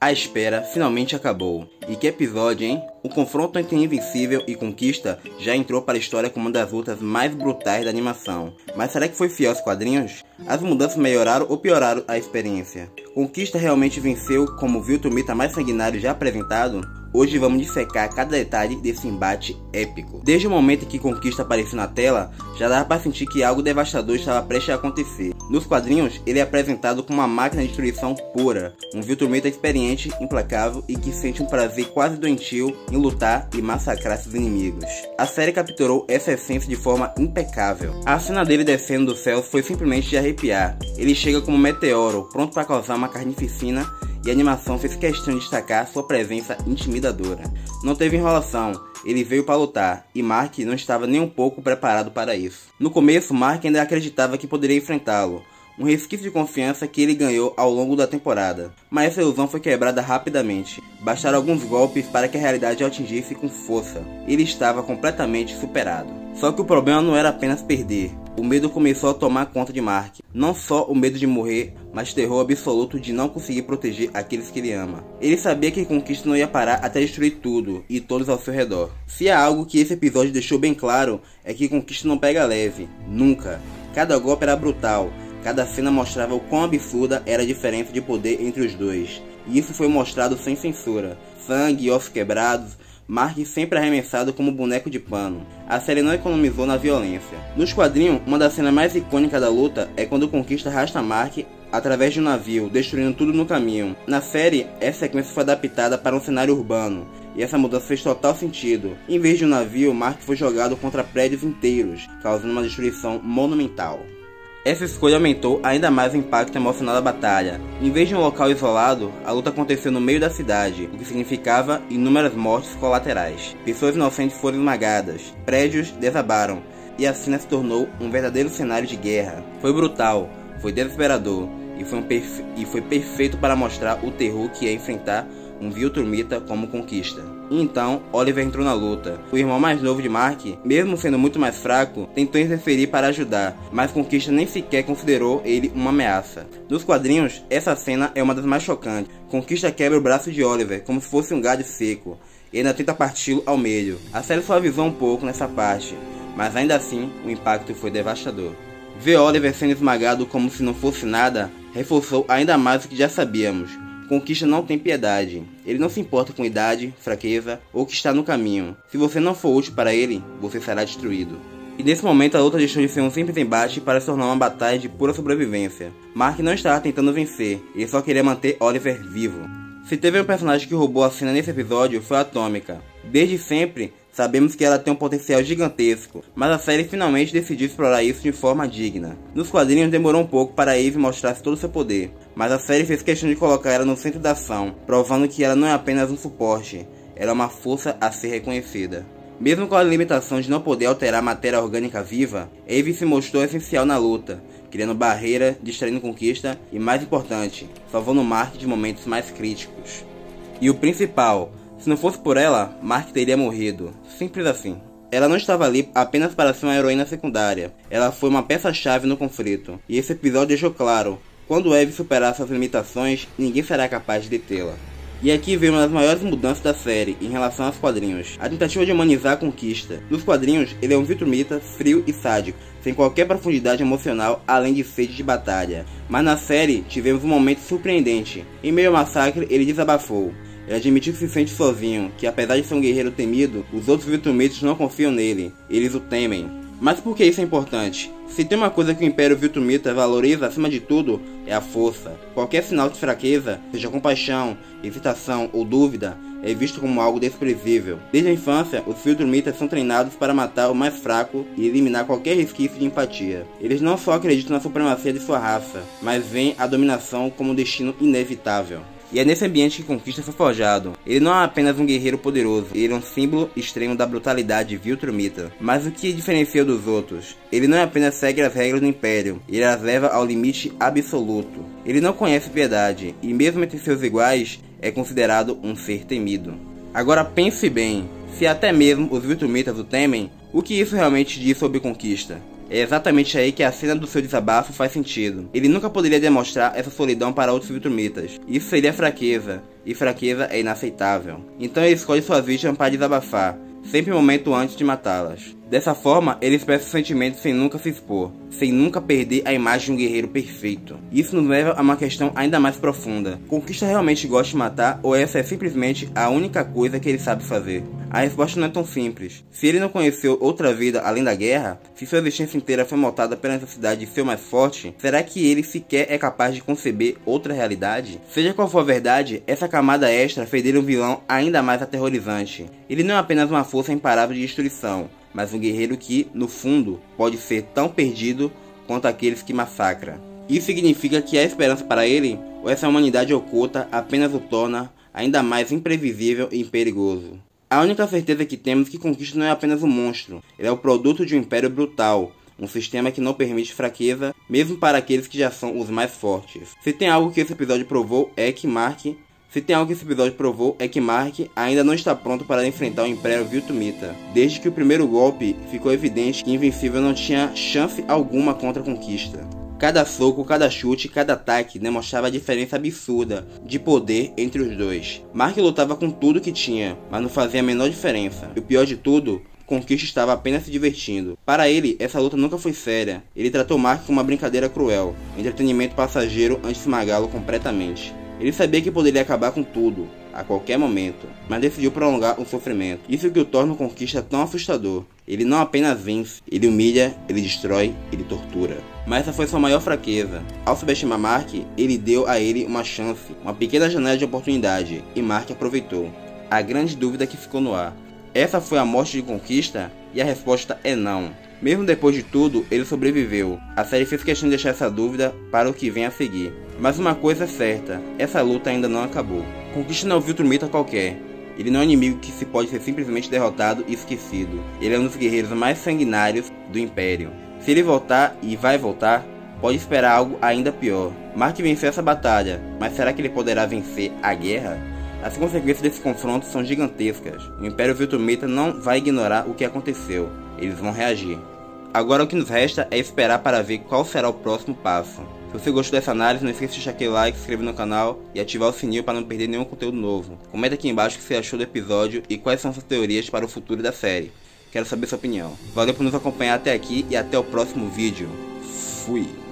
A espera finalmente acabou. E que episódio, hein? O confronto entre Invencível e Conquista já entrou para a história como uma das lutas mais brutais da animação. Mas será que foi fiel aos quadrinhos? As mudanças melhoraram ou pioraram a experiência? Conquista realmente venceu como o Viltrumita mais sanguinário já apresentado? Hoje vamos dissecar cada detalhe desse embate épico. Desde o momento em que Conquista apareceu na tela, já dava para sentir que algo devastador estava prestes a acontecer. Nos quadrinhos, ele é apresentado como uma máquina de destruição pura, um Viltrumita experiente, implacável e que sente um prazer quase doentio em lutar e massacrar seus inimigos. A série capturou essa essência de forma impecável. A cena dele descendo do céu foi simplesmente de arrepiar. Ele chega como um meteoro, pronto para causar uma carnificina, e a animação fez questão de destacar sua presença intimidadora. Não teve enrolação, ele veio para lutar, e Mark não estava nem um pouco preparado para isso. No começo, Mark ainda acreditava que poderia enfrentá-lo, um resquício de confiança que ele ganhou ao longo da temporada. Mas essa ilusão foi quebrada rapidamente. Bastaram alguns golpes para que a realidade o atingisse com força. Ele estava completamente superado. Só que o problema não era apenas perder. O medo começou a tomar conta de Mark. Não só o medo de morrer, mas terror absoluto de não conseguir proteger aqueles que ele ama. Ele sabia que Conquista não ia parar até destruir tudo e todos ao seu redor. Se há algo que esse episódio deixou bem claro, é que Conquista não pega leve. Nunca. Cada golpe era brutal. Cada cena mostrava o quão absurda era a diferença de poder entre os dois. E isso foi mostrado sem censura. Sangue e ossos quebrados. Mark sempre arremessado como boneco de pano. A série não economizou na violência. Nos quadrinhos, uma das cenas mais icônicas da luta é quando o Conquista arrasta Mark através de um navio, destruindo tudo no caminho. Na série, essa sequência foi adaptada para um cenário urbano, e essa mudança fez total sentido. Em vez de um navio, Mark foi jogado contra prédios inteiros, causando uma destruição monumental. Essa escolha aumentou ainda mais o impacto emocional da batalha. Em vez de um local isolado, a luta aconteceu no meio da cidade, o que significava inúmeras mortes colaterais. Pessoas inocentes foram esmagadas, prédios desabaram, e a cena se tornou um verdadeiro cenário de guerra. Foi brutal, foi desesperador, e foi perfeito para mostrar o terror que é enfrentar um Viltrumita como Conquista. E então, Oliver entrou na luta. O irmão mais novo de Mark, mesmo sendo muito mais fraco, tentou interferir para ajudar, mas Conquista nem sequer considerou ele uma ameaça. Nos quadrinhos, essa cena é uma das mais chocantes. Conquista quebra o braço de Oliver como se fosse um galho seco, e ainda tenta parti-lo ao meio. A série suavizou um pouco nessa parte, mas ainda assim, o impacto foi devastador. Ver Oliver sendo esmagado como se não fosse nada, reforçou ainda mais o que já sabíamos. Conquista não tem piedade. Ele não se importa com idade, fraqueza ou o que está no caminho. Se você não for útil para ele, você será destruído. E nesse momento a luta deixou de ser um simples embate para se tornar uma batalha de pura sobrevivência. Mark não estava tentando vencer, ele só queria manter Oliver vivo. Se teve um personagem que roubou a cena nesse episódio, foi a Atômica. Desde sempre, sabemos que ela tem um potencial gigantesco, mas a série finalmente decidiu explorar isso de forma digna. Nos quadrinhos demorou um pouco para a Eve mostrar todo o seu poder, mas a série fez questão de colocar ela no centro da ação, provando que ela não é apenas um suporte, ela é uma força a ser reconhecida. Mesmo com a limitação de não poder alterar matéria orgânica viva, Eve se mostrou essencial na luta, criando barreira, distraindo Conquista e, mais importante, salvando Mark de momentos mais críticos. E o principal, se não fosse por ela, Mark teria morrido. Simples assim. Ela não estava ali apenas para ser uma heroína secundária. Ela foi uma peça-chave no conflito. E esse episódio deixou claro, quando Eve superar suas limitações, ninguém será capaz de detê-la. E aqui vem uma das maiores mudanças da série em relação aos quadrinhos. A tentativa de humanizar a Conquista. Nos quadrinhos, ele é um Viltrumita frio e sádico, sem qualquer profundidade emocional além de sede de batalha. Mas na série, tivemos um momento surpreendente. Em meio ao massacre, ele desabafou. Ele admitiu que se sente sozinho, que apesar de ser um guerreiro temido, os outros Viltrumitas não confiam nele, eles o temem. Mas por que isso é importante? Se tem uma coisa que o Império Viltrumita valoriza acima de tudo, é a força. Qualquer sinal de fraqueza, seja compaixão, hesitação ou dúvida, é visto como algo desprezível. Desde a infância, os Viltrumitas são treinados para matar o mais fraco e eliminar qualquer resquício de empatia. Eles não só acreditam na supremacia de sua raça, mas veem a dominação como um destino inevitável. E é nesse ambiente que Conquista foi forjado. Ele não é apenas um guerreiro poderoso, ele é um símbolo extremo da brutalidade Viltrumita. Mas o que diferencia dos outros? Ele não apenas segue as regras do Império, ele as leva ao limite absoluto. Ele não conhece piedade, e mesmo entre seus iguais, é considerado um ser temido. Agora pense bem, se até mesmo os Viltrumitas o temem, o que isso realmente diz sobre Conquista? É exatamente aí que a cena do seu desabafo faz sentido. Ele nunca poderia demonstrar essa solidão para outros Viltrumitas. Isso seria fraqueza, e fraqueza é inaceitável. Então ele escolhe suas vítimas para desabafar, sempre um momento antes de matá-las. Dessa forma, ele expressa os sentimentos sem nunca se expor, sem nunca perder a imagem de um guerreiro perfeito. Isso nos leva a uma questão ainda mais profunda. Conquista realmente gosta de matar, ou essa é simplesmente a única coisa que ele sabe fazer? A resposta não é tão simples. Se ele não conheceu outra vida além da guerra, se sua existência inteira foi montada pela necessidade de ser o mais forte, será que ele sequer é capaz de conceber outra realidade? Seja qual for a verdade, essa camada extra fez dele um vilão ainda mais aterrorizante. Ele não é apenas uma força imparável de destruição, mas um guerreiro que, no fundo, pode ser tão perdido quanto aqueles que massacra. Isso significa que há esperança para ele, ou essa humanidade oculta apenas o torna ainda mais imprevisível e perigoso? A única certeza que temos é que Conquista não é apenas um monstro, ele é o produto de um império brutal, um sistema que não permite fraqueza, mesmo para aqueles que já são os mais fortes. Se tem algo que esse episódio provou é que Mark ainda não está pronto para enfrentar o Império Viltrumita. Desde que o primeiro golpe, ficou evidente que Invencível não tinha chance alguma contra a Conquista. Cada soco, cada chute, cada ataque demonstrava a diferença absurda de poder entre os dois. Mark lutava com tudo que tinha, mas não fazia a menor diferença. E o pior de tudo, Conquista estava apenas se divertindo. Para ele, essa luta nunca foi séria. Ele tratou Mark como uma brincadeira cruel, entretenimento passageiro antes de esmagá-lo completamente. Ele sabia que poderia acabar com tudo, a qualquer momento, mas decidiu prolongar o sofrimento. Isso que o torna o Conquista tão assustador. Ele não apenas vence, ele humilha, ele destrói, ele tortura. Mas essa foi sua maior fraqueza. Ao subestimar Mark, ele deu a ele uma chance, uma pequena janela de oportunidade, e Mark aproveitou. A grande dúvida que ficou no ar: essa foi a morte de Conquista? E a resposta é não. Mesmo depois de tudo, ele sobreviveu. A série fez questão de deixar essa dúvida para o que vem a seguir. Mas uma coisa é certa, essa luta ainda não acabou. Conquista não é um Viltrumita qualquer. Ele não é um inimigo que se pode ser simplesmente derrotado e esquecido. Ele é um dos guerreiros mais sanguinários do Império. Se ele voltar, e vai voltar, pode esperar algo ainda pior. Mark venceu essa batalha, mas será que ele poderá vencer a guerra? As consequências desse confronto são gigantescas. O Império Viltrumita não vai ignorar o que aconteceu. Eles vão reagir. Agora o que nos resta é esperar para ver qual será o próximo passo. Se você gostou dessa análise, não esqueça de deixar aquele like, se inscrever no canal e ativar o sininho para não perder nenhum conteúdo novo. Comenta aqui embaixo o que você achou do episódio e quais são suas teorias para o futuro da série. Quero saber sua opinião. Valeu por nos acompanhar até aqui e até o próximo vídeo. Fui!